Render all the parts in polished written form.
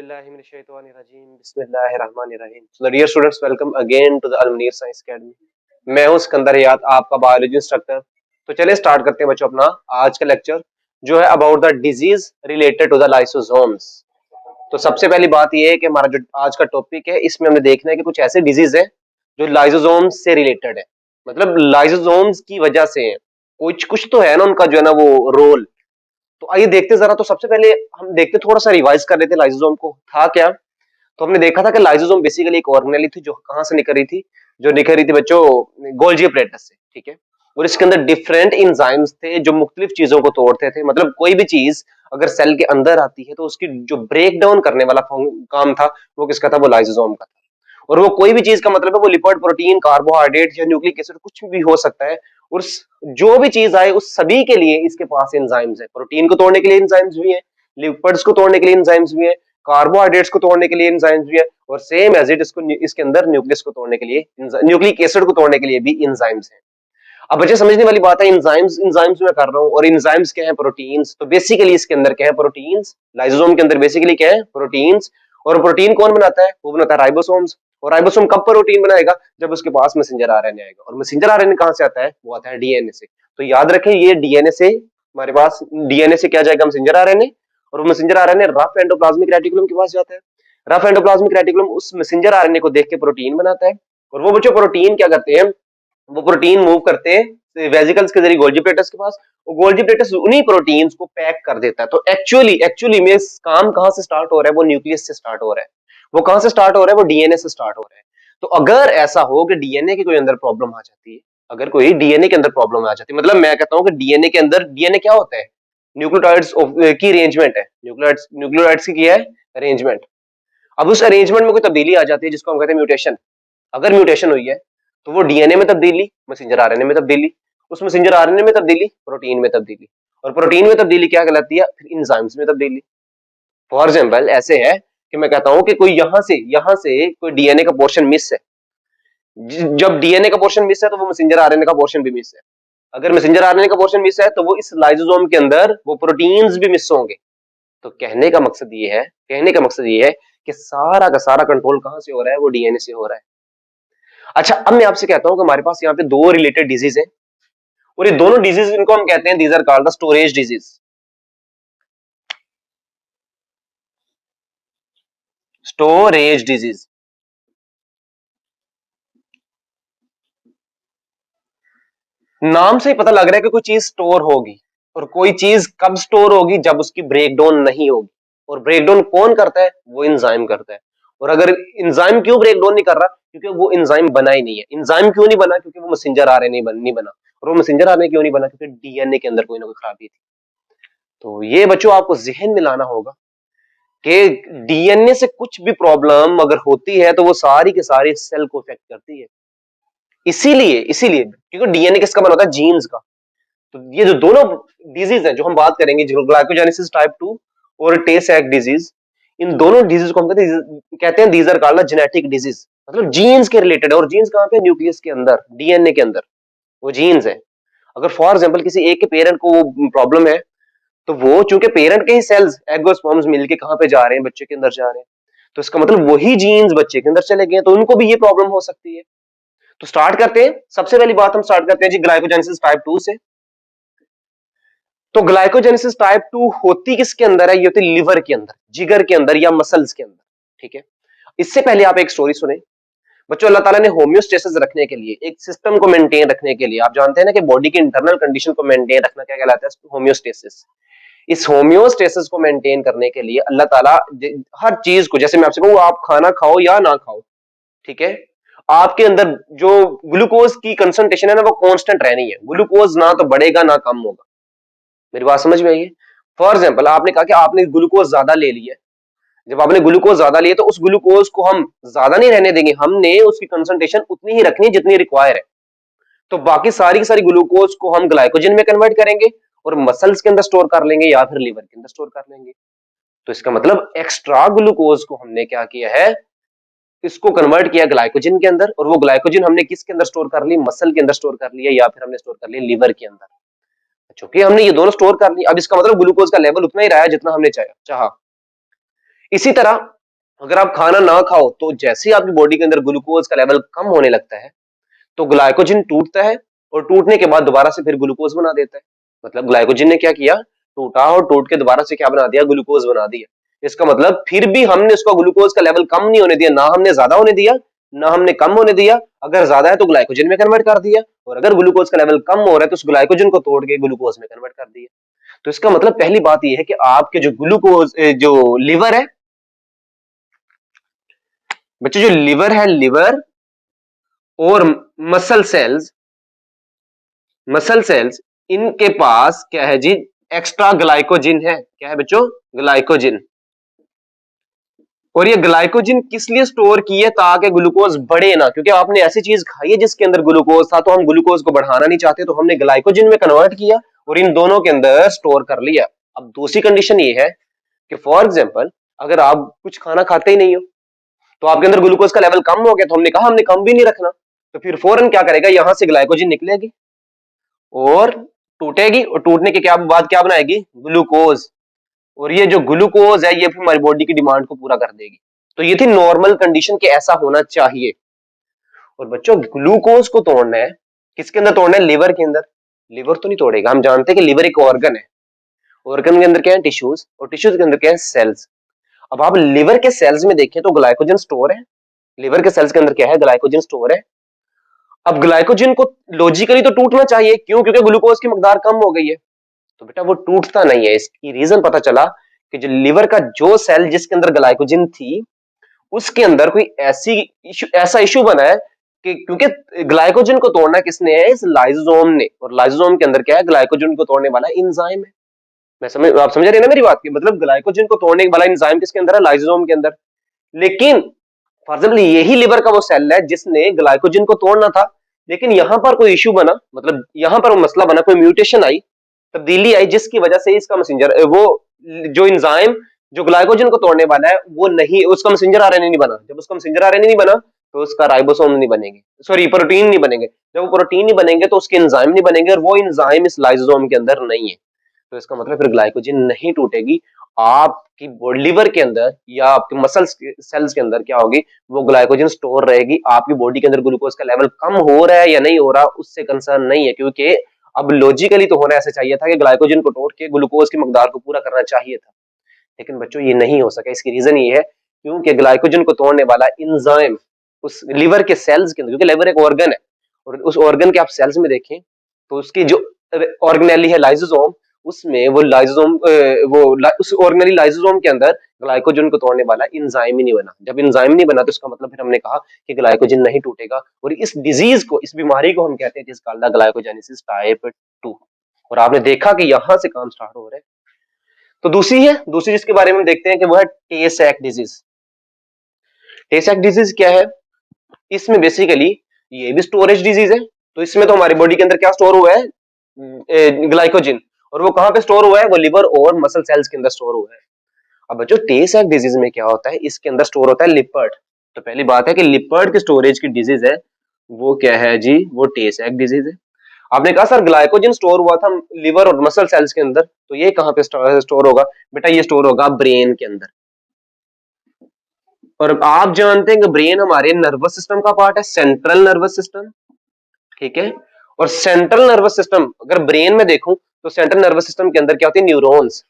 औज़ुबिल्लाहिमिनश्शैतानिर्रजीम बिस्मिल्लाहिर्रहमानिर्रहीम। So dear students, welcome again to the Al-Munir Science Academy। मैं हूं सिकंदर याद, आपका बायोलॉजी इंस्ट्रक्टर। तो चलिए स्टार्ट करते हैं बच्चों अपना आज का लेक्चर, जो है about the disease related to the lysosomes. तो सबसे पहली बात यह है कि हमारा जो आज का टॉपिक है, इसमें हमने देखना है कि कुछ ऐसे डिजीज है जो लाइसोसोम्स से रिलेटेड है, मतलब लाइसोसोम्स की वजह से है। कुछ कुछ तो है ना उनका, जो है ना वो रोल। तो आइए देखते जरा। तो सबसे पहले हम देखते, थोड़ा सा रिवाइज कर लेते लाइसोसोम को था क्या। तो हमने देखा था कि लाइसोसोम बेसिकली एक ऑर्गेनेल थी जो कहां से निकल रही थी, जो निकल रही थी बच्चों गोल्जी एपरेटस से, ठीक है। और इसके अंदर डिफरेंट इंजाइम्स थे जो मुख्तलिफ चीजों को तोड़ते थे। मतलब कोई भी चीज अगर सेल के अंदर आती है तो उसकी जो ब्रेक डाउन करने वाला काम था वो किसका था, वो लाइसोसोम का था। और वो कोई भी चीज का मतलब है वो लिपिड, प्रोटीन, कार्बोहाइड्रेट या न्यूक्लिक एसिड कुछ भी हो सकता है। और जो भी चीज आए उस सभी के लिए इसके पास एंजाइम्स है। प्रोटीन को तोड़ने के लिए एंजाइम्स भी है, लिपिड्स को तोड़ने के लिए एंजाइम्स भी है, कार्बोहाइड्रेट्स को तोड़ने के लिए एंजाइम्स भी है, और सेम एज इट इसको इसके अंदर न्यूक्लियस को तोड़ने के लिए, न्यूक्लिक एसिड को तोड़ने के लिए भी एंजाइम्स हैं। अब बच्चे समझने वाली बात है, एंजाइम्स एंजाइम्स में कर रहा हूं, और एंजाइम्स क्या है, प्रोटीन्स। तो बेसिकली इसके अंदर क्या है, प्रोटीन्स। लाइसोसोम के अंदर बेसिकली क्या है, प्रोटीन्स। और प्रोटीन कौन बनाता है, वो बनाता है राइबोसोम्स। और राइबोसोम कब प्रोटीन बनाएगा, जब उसके पास मैसेंजर आरएनए आएगा। और मैसेंजर आरएनए कहां से आता है, वो आता है डीएनए से। तो याद रखें, ये डीएनए से हमारे पास, डीएनए से क्या जाएगा, मैसेंजर आरएनए। और वो messenger RNA rough endoplasmic reticulum के पास जाता है। रफ एंडोप्लाज्मिक रेटिकुलम उस मैसेंजर आरएनए को देख के प्रोटीन बनाता है। और वो बच्चों प्रोटीन क्या करते हैं, वो प्रोटीन मूव करते हैं वेजिकल्स के जरिए गोल्जी प्लेटस के पास। वो गोल्जी प्लेटस उन्हीं प्रोटीन्स को पैक कर देता है। तो एक्चुअली एक्चुअली में काम कहां से स्टार्ट हो रहा है, वो न्यूक्लियस से स्टार्ट हो रहा है। वो कहां से स्टार्ट हो रहा है, वो डीएनए से स्टार्ट हो रहा है। तो अगर ऐसा हो कि डीएनए के कोई अंदर प्रॉब्लम आ जाती है, अगर कोई डीएनए के अंदर प्रॉब्लम आ जाती है, मतलब मैं कहता हूं कि डीएनए के अंदर, डीएनए क्या होता है, न्यूक्लियोटाइड्स की अरेंजमेंट है। न्यूक्लियोटाइड्स की क्या है, अरेंजमेंट। अब उस अरेंजमेंट में कोई तब्दीली आ जाती है जिसको हम कहते हैं म्यूटेशन। अगर म्यूटेशन हुई है तो वो डीएनए में तब्दीली, मैसेंजर आरएनए में तब्दीली, उस मैसेंजर आरएनए में तब्दीली, प्रोटीन में तब्दीली, और प्रोटीन में तब्दीली क्या कहलाती है, फिर एंजाइम्स में तब्दीली। फॉर एग्जांपल ऐसे है कि मैं कहता हूं कि कोई यहां से कोई डीएनए का पोर्शन मिस है। जब डीएनए का पोर्शन मिस है तो वो मैसेंजर आरएनए का पोर्शन भी मिस है। अगर मैसेंजर आरएनए का पोर्शन मिस है तो वो इस लाइसोसोम के अंदर वो प्रोटीन्स भी मिस होंगे। तो कहने का मकसद ये है कि सारा का सारा कंट्रोल कहां से हो रहा है, वो डीएनए से हो रहा है। अच्छा, अब मैं आपसे कहता हूं कि हमारे पास यहाँ पे दो रिलेटेड डिजीज है, और ये दोनों डिजीज, इनको हम कहते हैं, these are called the storage disease. Storage disease. नाम से ही पता लग रहा है कि कोई चीज स्टोर होगी, और कोई चीज कब स्टोर होगी, जब उसकी ब्रेकडाउन नहीं होगी। और ब्रेकडाउन कौन करता है, वो एंजाइम करता है। और अगर एंजाइम क्यों ब्रेकडाउन नहीं कर रहा, क्योंकि वो एंजाइम बना ही नहीं है। एंजाइम क्यों नहीं बना, क्योंकि वो मैसेंजर आरएनए नहीं बना। और वो मैसेंजर आरएनए क्यों नहीं बना, क्योंकि डीएनए के अंदर कोई ना कोई खराबी थी। तो ये बच्चों आपको जहन में लाना होगा कि डीएनए से कुछ भी प्रॉब्लम अगर होती है तो वो सारी के सारी सेल को इफेक्ट करती है। इसीलिए क्योंकि डीएनए किसका बना होता है, जीन्स का। तो ये जो दोनों डिजीज है जो हम बात करेंगे, जो ग्लाइकोजेनेसिस टाइप 2 और टे सैक डिजीज, इन दोनों डिजीज को हम कहते हैं these are called genetic disease. मतलब जीन्स के रिलेटेड है। और जीन्स कहां पे, न्यूक्लियस के अंदर, डीएनए के अंदर वो जीन्स है। अगर फॉर एग्जांपल किसी एक के पेरेंट को वो प्रॉब्लम है, तो वो चूंकि पेरेंट के ही सेल्स एग और स्पर्म्स मिलके कहां पे जा रहे हैं, बच्चे के अंदर जा रहे हैं, तो इसका मतलब वही जीन्स बच्चे के अंदर चले गए, तो उनको भी ये प्रॉब्लम हो सकती है। तो स्टार्ट करते हैं, सबसे पहली बात हम स्टार्ट करते हैं जी ग्लाइकोजेनेसिस टाइप 2 से। तो ग्लाइकोजेनेसिस टाइप 2 होती किसके अंदर है, ये होती लिवर के अंदर, जिगर के अंदर या मसल्स के अंदर, ठीक है। इससे पहले आप एक स्टोरी सुने बच्चों। अल्लाह ताला ने होम्योस्टेसिस रखने के लिए, एक सिस्टम को मेंटेन रखने के लिए, आप जानते हैं ना कि बॉडी की इंटरनल कंडीशन को मेंटेन रखना क्या कहलाता है, होम्योस्टेसिस। इस होम्योस्टेसिस को मेंटेन करने के लिए अल्लाह ताला हर चीज को, जैसे मैं आपसे कहूं आप खाना खाओ या ना खाओ, ठीक है, आपके अंदर जो ग्लूकोज की कंसंट्रेशन है ना, वो कांस्टेंट रहनी है। ग्लूकोज ना तो बढ़ेगा ना कम होगा। मेरी बात समझ में आई है। फॉर एग्जाम्पल आपने कहा कि आपने ग्लूकोज ज्यादा ले लिया। जब आपने ग्लूकोज ज्यादा लिया तो उस ग्लूकोज को हम ज्यादा नहीं रहने देंगे, हमने उसकी कंसंट्रेशन उतनी ही रखनी है जितनी रिक्वायर है। तो बाकी सारी की सारी ग्लूकोज को हम ग्लाइकोजन में कन्वर्ट करेंगे और मसल्स के अंदर स्टोर कर लेंगे या फिर लीवर के अंदर स्टोर कर लेंगे। तो इसका मतलब एक्स्ट्रा ग्लूकोज को हमने क्या किया है, इसको कन्वर्ट किया ग्लाइकोजन के अंदर, और वो ग्लाइकोजन हमने किसके अंदर स्टोर कर ली, मसल के अंदर स्टोर कर लिया, या फिर हमने स्टोर कर लिया लीवर के अंदर। चूंकि हमने ये दोनों स्टोर कर ली, अब इसका मतलब ग्लूकोज का लेवल उतना ही रहा है जितना हमने चाहा। इसी तरह अगर आप खाना ना खाओ तो जैसे ही आपकी बॉडी के अंदर ग्लूकोज का लेवल कम होने लगता है तो ग्लाइकोजन टूटता है और टूटने के बाद दोबारा से फिर ग्लूकोज बना देता है। मतलब ग्लाइकोजन ने क्या किया, टूटा और टूट के दोबारा से क्या बना दिया, ग्लूकोज बना दिया। इसका मतलब फिर भी हमने उसका ग्लूकोज का लेवल कम नहीं होने दिया, ना हमने ज्यादा होने दिया ना हमने कम होने दिया। अगर ज्यादा है तो ग्लाइकोजन में कन्वर्ट कर दिया और अगर ग्लूकोज का लेवल कम हो रहा है तो उस ग्लाइकोजन को तोड़ के ग्लूकोज में कन्वर्ट कर दिया। तो इसका मतलब पहली बात यह है कि आपके जो ग्लूकोज जो लिवर है, बच्चे जो लिवर है, लिवर और मसल सेल्स, मसल सेल्स, इनके पास क्या है जी, एक्स्ट्रा ग्लाइकोजिन है। क्या है बच्चों, ग्लाइकोजिन। और ये ग्लाइकोजिन किस लिए स्टोर की है, ताकि ग्लूकोज बढ़े ना, क्योंकि आपने ऐसी चीज खाई है जिसके अंदर ग्लूकोज था तो हम ग्लूकोज को बढ़ाना नहीं चाहते तो हमने ग्लाइकोजिन में कन्वर्ट किया और इन दोनों के अंदर स्टोर कर लिया। अब दूसरी कंडीशन ये है कि फॉर एग्जाम्पल अगर आप कुछ खाना खाते ही नहीं हो तो आपके अंदर ग्लूकोज का लेवल कम हो गया, तो हमने कहा हमने कम भी नहीं रखना, तो फिर फौरन क्या करेगा, यहां से ग्लाइकोजिन निकलेगी और टूटेगी और टूटने के क्या बाद क्या बनाएगी, ग्लूकोज। और ये जो ग्लूकोज है ये फिर हमारी बॉडी की डिमांड को पूरा कर देगी। तो ये थी नॉर्मल कंडीशन के ऐसा होना चाहिए। और बच्चों ग्लूकोज को तोड़ना है, किसके अंदर तोड़ना है, लिवर के अंदर। लिवर तो नहीं तोड़ेगा, हम जानते हैं कि लिवर एक ऑर्गन है, ऑर्गन के अंदर क्या है, टिश्यूज, और टिश्यूज के अंदर क्या है, सेल्स। अब आप लिवर के सेल्स में देखें तो ग्लाइकोजन स्टोर है, लिवर के सेल्स के अंदर क्या है, ग्लाइकोजन स्टोर है। अब ग्लाइकोजन को लॉजिकली तो टूटना चाहिए, क्यों, क्योंकि ग्लूकोज की मकदार कम हो गई है। तो बेटा वो टूटता नहीं है। इसकी रीजन पता चला कि जो लिवर का जो सेल जिसके अंदर ग्लाइकोजन थी उसके अंदर कोई ऐसा इशू बना है कि क्योंकि ग्लाइकोजन को तोड़ना किसने है, इस लाइसोसोम ने, और लाइसोसोम के अंदर क्या है, ग्लाइकोजन को तोड़ने वाला एंजाइम है। आप समझ रहे हैं ना मेरी बात की, मतलब ग्लाइकोजन को तोड़ने वाला एंजाइम किसके अंदर है, लाइसोसोम के अंदर। लेकिन फॉर एग्जाम्पल यही लिवर का वो सेल है जिसने ग्लाइकोजन को तोड़ना था, लेकिन यहां पर कोई इशू बना, मतलब यहां पर वो मसला बना, कोई म्यूटेशन आई, तब्दीली आई, जिसकी वजह से इसका मैसेंजर वो जो एंजाइम जो ग्लाइकोजन को तोड़ने वाला है वो नहीं, उसका मैसेंजर आरएनए नहीं बना। जब उसका मैसेंजर आरएनए नहीं बना तो उसका राइबोसोम नहीं बनेंगे, सॉरी प्रोटीन नहीं बनेंगे। जब वो प्रोटीन नहीं बनेंगे तो उसके एंजाइम नहीं बनेंगे, और वो एंजाइम इस लाइसोसोम के अंदर नहीं है। तो इसका मतलब फिर ग्लाइकोजन नहीं टूटेगी, आपकी लिवर के अंदर या आपके मसल सेल्स के अंदर क्या होगी, वो ग्लाइकोजन स्टोर रहेगी। आपकी बॉडी के अंदर ग्लूकोज का लेवल कम हो रहा है या नहीं हो रहा उससे कंसर्न नहीं है, क्योंकि अब लॉजिकली तो होना ऐसे चाहिए था कि ग्लाइकोजन को तोड़ के ग्लूकोज की मकदार को पूरा करना चाहिए था, लेकिन बच्चों ये नहीं हो सका। इसकी रीजन ये है क्योंकि ग्लाइकोजन को तोड़ने वाला एंजाइम उस लिवर के सेल्स के अंदर, क्योंकि लिवर एक ऑर्गन है और उस ऑर्गन के आप सेल्स में देखें तो उसकी जो ऑर्गेनेली है लाइसोसोम, उसमें वो लाइसोसोम उस ऑर्गेनेली लाइसोसोम के अंदर ग्लाइकोजन को तोड़ने वाला एंजाइम ही नहीं बना। जब एंजाइम नहीं बना तो इसका मतलब फिर हमने कहा कि ग्लाइकोजन नहीं टूटेगा, और इस डिजीज को, इस बीमारी को हम कहते हैं जिस कॉल्ड ग्लाइकोजेनेसिस टाइप 2। और आपने देखा कि यहां से काम स्टार्ट हो रहा है। तो दूसरी जिसके बारे में देखते हैं कि वो है टे सैक डिजीज। टे सैक डिजीज क्या है, इसमें बेसिकली ये भी स्टोरेज डिजीज है। तो इसमें तो हमारी बॉडी के अंदर क्या स्टोर हुआ है, ग्लाइकोजन, और वो कहां पे स्टोर हुआ है, वो लिवर और मसल सेल्स के अंदर स्टोर हुआ है। अब बच्चों टे सैक डिजीज में क्या होता है, इसके अंदर स्टोर होता है लिपर्ड। तो पहली बात है कि लिपर्ड के स्टोरेज की डिजीज है वो क्या है जी, वो टे सैक डिजीज है। आपने कहा सर ग्लाइकोजन स्टोर हुआ था लिवर और मसल सेल्स के अंदर, तो ये कहां पे स्टोर होगा, बेटा ये स्टोर होगा ब्रेन के अंदर। और आप जानते हैं कि ब्रेन हमारे नर्वस सिस्टम का पार्ट है, सेंट्रल नर्वस सिस्टम, ठीक है। और सेंट्रल नर्वस सिस्टम अगर ब्रेन में देखूं तो सेंट्रल नर्वस सिस्टम के अंदर क्या होती है, न्यूरॉन्स।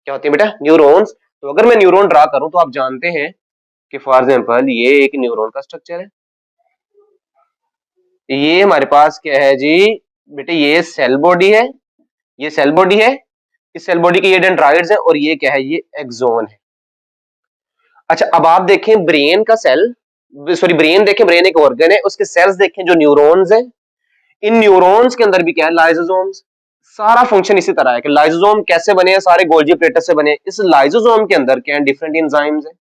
क्या होती है बेटा, न्यूरॉन्स। तो अगर मैं न्यूरॉन ड्रा करूं तो आप जानते हैं कि फॉर एग्जांपल ये एक न्यूरॉन का स्ट्रक्चर है, ये हमारे पास क्या है जी बेटे, ये सेल बॉडी है, ये सेल बॉडी है, इस सेल बॉडी के ये डेंड्राइड्स हैं, और ये क्या है, ये एक्सोन है। अच्छा अब आप देखें ब्रेन का सेल, सॉरी ब्रेन देखें, ब्रेन एक ऑर्गन है, उसके सेल्स देखें जो न्यूरॉन्स हैं, इन न्यूरॉन्स के अंदर भी क्या है, लाइसोसोम्स। सारा फंक्शन इसी तरह है कि लाइसोसोम कैसे बने हैं, सारे गोल्जी प्लेटस से बने हैं। इस लाइसोसोम के अंदर क्या है, डिफरेंट एंजाइम्स हैं।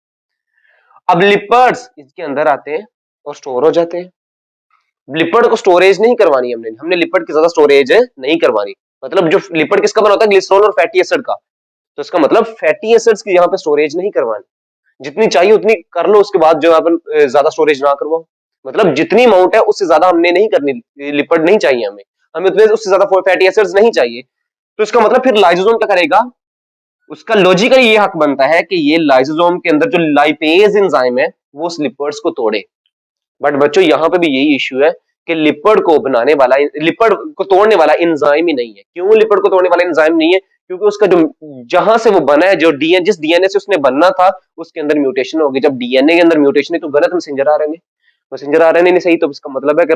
अब लिपर्ड्स इसके अंदर आते हैं और स्टोर हो जाते हैं। लिपिड को स्टोरेज नहीं करवानी हमने, हमने लिपिड की ज्यादा स्टोरेज नहीं करवानी। मतलब जो लिपिड किसका बना होता है, ग्लिसरॉल और फैटी एसिड का, तो इसका मतलब फैटी एसिड्स की यहाँ पे स्टोरेज नहीं करवानी। जितनी चाहिए उतनी कर लो, उसके बाद जो अपन ज्यादा स्टोरेज ना करवाओ। मतलब जितनी अमाउंट है उससे ज्यादा हमने नहीं करनी, लिपिड नहीं चाहिए हमें, हमें उतने उससे ज्यादा फैटी एसिड्स नहीं चाहिए। तो इसका मतलब फिर लाइसोसोम क्या करेगा, उसका लॉजिकली ये हक बनता है कि ये लाइसोसोम के अंदर जो लाइपेज एंजाइम है वो उस लिपर्ड्स को तोड़े। बट बच्चों यहाँ पे भी यही इश्यू है कि लिपिड को बनाने वाला, लिपिड को तोड़ने वाला एंजाइम ही नहीं है। क्यों लिपिड को तोड़ने वाला एंजाइम नहीं है? क्योंकि उसका जो, जहां से वो बना है, जो डीएनए, जिस डीएनए से उसने बनना था उसके अंदर म्यूटेशन होगी। जब डीएनए के अंदर म्यूटेशन है तो गलत मैसेंजर आरएनए, मैसेंजर आरएनए नहीं सही तो इसका मतलब है कि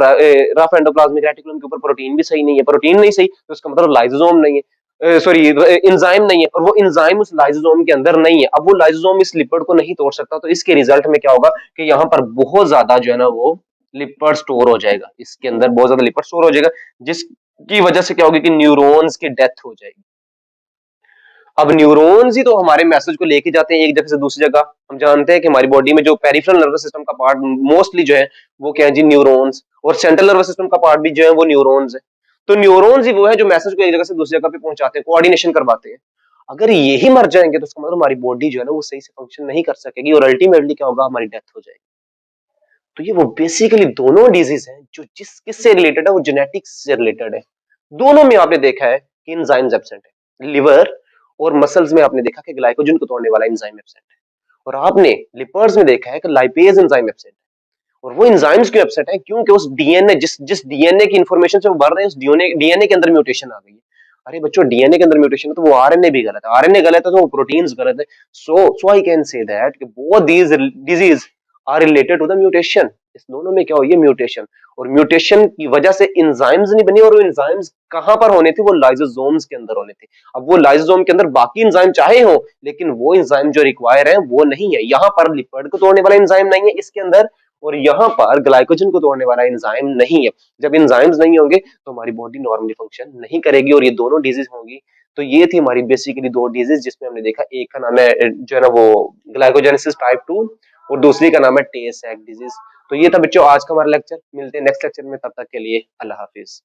रफ एंडोप्लाज्मिक रेटिकुलम के ऊपर प्रोटीन भी सही नहीं है, प्रोटीन नहीं सही तो इसका मतलब लाइसोसोम नहीं है, सॉरी एंजाइम नहीं है, और वो एंजाइम उस लाइसोसोम के अंदर नहीं है। अब वो लाइसोसोम इस लिपिड को नहीं तोड़ सकता, तो इसके रिजल्ट में क्या होगा कि यहाँ पर बहुत ज्यादा जो है ना वो लिपिड स्टोर हो जाएगा, इसके अंदर बहुत ज्यादा लिपिड स्टोर हो जाएगा, जिसकी वजह से क्या होगी कि न्यूरॉन्स की डेथ हो जाएगी। अब न्यूरॉन्स ही तो हमारे मैसेज को लेके जाते हैं एक जगह से दूसरी जगह। हम जानते हैं कि हमारी बॉडी में जो पेरिफेरल नर्वस सिस्टम का पार्ट मोस्टली जो है वो क्या है जी, न्यूरॉन्स, और सेंट्रल नर्वस सिस्टम का पार्ट भी जो है वो न्यूरॉन्स है। तो न्यूरॉन्स ही वो है जो मैसेज को एक जगह से दूसरी जगह पे पहुंचाते हैं, कोऑर्डिनेशन करवाते हैं। अगर यही मर जाएंगे तो उसका मतलब हमारी बॉडी जो है ना वो सही से फंक्शन नहीं कर सकेगी, और अल्टीमेटली क्या होगा, हमारी डेथ हो जाएगी। तो ये वो बेसिकली दोनों डिजीज हैं जो जिस किससे रिलेटेड है, वो जेनेटिक्स से रिलेटेड है। दोनों में आपने देखा है कि एंजाइम्स एब्सेंट है। लिवर और मसल्स में आपने देखा कि ग्लाइकोजन को तोड़ने वाला एंजाइम एब्सेंट है, और आपने लिपर्स में देखा है कि लाइपेज एंजाइम एब्सेंट है। और वो एंजाइम्स क्यों एब्सेंट है? क्योंकि उस डीएनए, जिस जिस डीएनए की इंफॉर्मेशन से वो बढ़ रहे हैं, उस डीएनए के अंदर म्यूटेशन आ गई है। अरे बच्चों, डीएनए के अंदर म्यूटेशन है तो वो आरएनए भी गलत है, आरएनए गलत है तो वो प्रोटीन्स गलत है। So I can say that कि both these disease are related to the mutation. इस दोनों में क्या हुई है, म्यूटेशन। और म्यूटेशन की वजह से एंजाइम्स नहीं बनी, और वो एंजाइम्स कहां पर होने थे, वो लाइसोसोम्स के अंदर होने थे। अब वो लाइसोसोम के अंदर बाकी एंजाइम चाहे हो, लेकिन वो एंजाइम जो रिक्वायर है वो नहीं है। यहाँ पर लिपिड को तोड़ने वाला एंजाइम नहीं है इसके अंदर, और यहाँ पर ग्लाइकोजन को तोड़ने वाला एंजाइम नहीं है। जब एंजाइम्स नहीं होंगे तो हमारी बॉडी नॉर्मली फंक्शन नहीं करेगी, और ये दोनों डिजीज होंगी। तो ये थी हमारी बेसिकली दो डिजीज, जिसमें हमने देखा एक का नाम है जो है ना वो ग्लाइकोजेनेसिस टाइप 2, और दूसरी का नाम है टे सैक डिजीज। तो ये था बच्चों आज का हमारा लेक्चर। मिलते हैं नेक्स्ट लेक्चर में, तब तक के लिए अल्लाह हाफिज।